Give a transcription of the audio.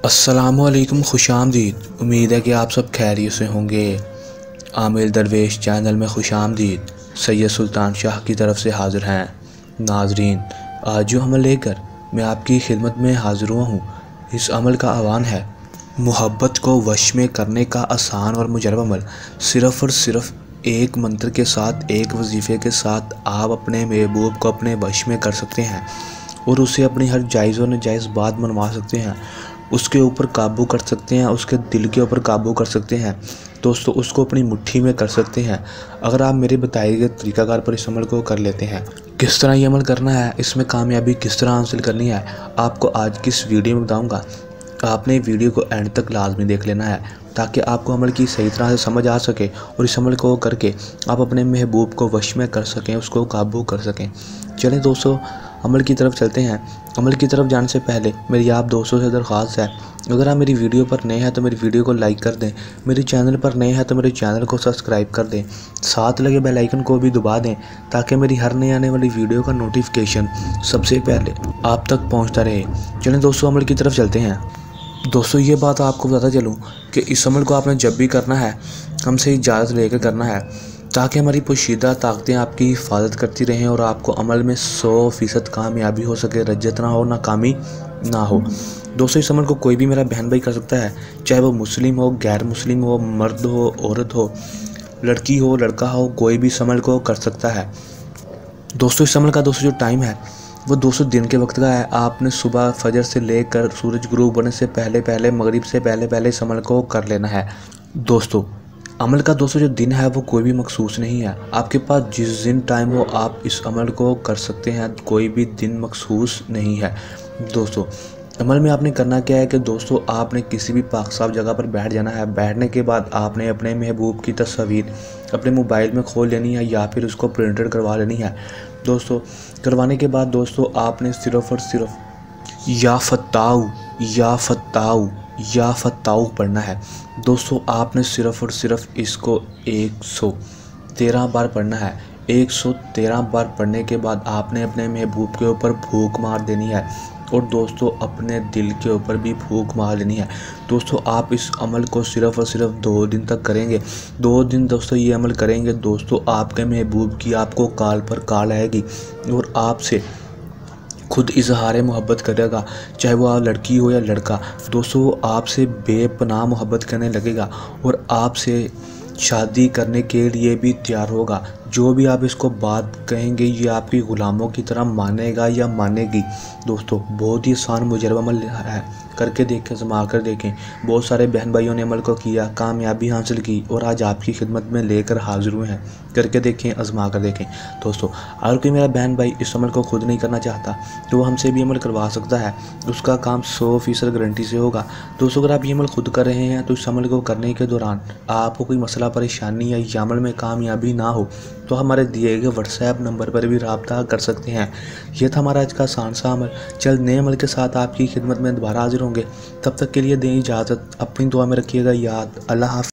अस्सलामुअलैकुम, खुशामदीद। उम्मीद है कि आप सब खैरियत से होंगे। आमिर दरवेश चैनल में खुशामदीद। सैयद सुल्तान शाह की तरफ से हाज़िर हैं। नाजरीन, आज जो अमल लेकर मैं आपकी खिदमत में हाज़िर हुआ हूँ, इस अमल का आह्वान है मोहब्बत को वश में करने का आसान और मुजरब अमल। सिर्फ़ और सिर्फ एक मंत्र के साथ, एक वजीफ़े के साथ आप अपने महबूब को अपने वश में कर सकते हैं और उसे अपनी हर जायज़ और नाजायज़ बात मनवा सकते हैं। उसके ऊपर काबू कर सकते हैं, उसके दिल के ऊपर काबू कर सकते हैं दोस्तों, उसको अपनी मुट्ठी में कर सकते हैं अगर आप मेरे बताए गए तरीक़ाकार पर इस अमल को कर लेते हैं। किस तरह ये अमल करना है, इसमें कामयाबी किस तरह हासिल करनी है, आपको आज की इस वीडियो में बताऊंगा। आपने वीडियो को एंड तक लाजमी देख लेना है ताकि आपको अमल की सही तरह से समझ आ सके और इस अमल को करके आप अपने महबूब को वश में कर सकें, उसको काबू कर सकें। चलें दोस्तों, अमल की तरफ चलते हैं। अमल की तरफ जाने से पहले मेरी आप दोस्तों से दरख्वास्त है, अगर आप मेरी वीडियो पर नए हैं तो मेरी वीडियो को लाइक कर दें, मेरे चैनल पर नए हैं तो मेरे चैनल को सब्सक्राइब कर दें, साथ लगे बेल आइकन को भी दबा दें ताकि मेरी हर नई आने वाली वीडियो का नोटिफिकेशन सबसे पहले आप तक पहुंचता रहे। चलें दोस्तों, अमल की तरफ चलते हैं। दोस्तों, ये बात आपको बताता चलूँ कि इस अमल को आपने जब भी करना है हमसे इजाज़त लेकर करना है ताकि हमारी पोशीदा ताकतें आपकी हिफाजत करती रहें और आपको अमल में 100% कामयाबी हो सके, रज्जत ना हो, नाकामी ना हो। दोस्तों, इस अमल को कोई भी मेरा बहन भाई कर सकता है, चाहे वो मुस्लिम हो, गैर मुस्लिम हो, मर्द हो, औरत हो, लड़की हो, लड़का हो, कोई भी इस अमल को कर सकता है। दोस्तों, इस अमल का जो टाइम है वो 200 दिन के वक्त का है। आपने सुबह फजर से लेकर सूरज गुरूब होने से पहले मगरिब से पहले इस अमल को कर लेना है। दोस्तों, अमल का जो दिन है वो कोई भी मखसूस नहीं है, आपके पास जिस दिन टाइम हो आप इस अमल को कर सकते हैं, कोई भी दिन मखसूस नहीं है। दोस्तों, अमल में आपने करना क्या है कि दोस्तों आपने किसी भी पाक साफ जगह पर बैठ जाना है। बैठने के बाद आपने अपने महबूब की तस्वीर अपने मोबाइल में खोल लेनी है या फिर उसको प्रिंटेड करवा लेनी है। दोस्तों, करवाने के बाद दोस्तों आपने सिर्फ़ और सिर्फ या फताऊ या फताऊ या फताऊ पढ़ना है। दोस्तों, आपने सिर्फ़ और सिर्फ इसको 113 बार पढ़ना है। 113 बार पढ़ने के बाद आपने अपने महबूब के ऊपर फूंक मार देनी है और दोस्तों अपने दिल के ऊपर भी फूंक मार लेनी है। दोस्तों, आप इस अमल को सिर्फ़ और सिर्फ 2 दिन तक करेंगे। 2 दिन दोस्तों ये अमल करेंगे, दोस्तों आपके महबूब की आपको काल पर काल आएगी और आपसे खुद इजहार मोहब्बत करेगा, चाहे वो आप लड़की हो या लड़का। दोस्तों, वो आपसे बेपनाह मोहब्बत करने लगेगा और आपसे शादी करने के लिए भी तैयार होगा। जो भी आप इसको बात कहेंगे ये आपकी ग़ुलामों की तरह मानेगा या मानेगी। दोस्तों, बहुत ही आसान मुजरब अमल है, करके देखें, आज़मा कर देखें। बहुत सारे बहन भाइयों ने अमल को किया, कामयाबी हासिल की और आज आपकी खिदमत में लेकर हाजिर हुए हैं। करके देखें, आज़मा कर देखें। दोस्तों, अगर कोई मेरा बहन भाई इस अमल को खुद नहीं करना चाहता तो वो हमसे भी अमल करवा सकता है, उसका काम 100% गारंटी से होगा। दोस्तों, अगर आप ये अमल खुद कर रहे हैं तो इस अमल को करने के दौरान आपको कोई मसला, परेशानी या ये अमल में कामयाबी ना हो तो हमारे दिए गए व्हाट्सएप नंबर पर भी रब्ता कर सकते हैं। यह था हमारा आज का आसान सा अमल। जल्द नए अमल के साथ आपकी खिदमत में दोबारा हाजिर होंगे। तब तक के लिए दें इजाज़त, अपनी दुआ में रखिएगा याद। अल्लाह हाफ़िज़।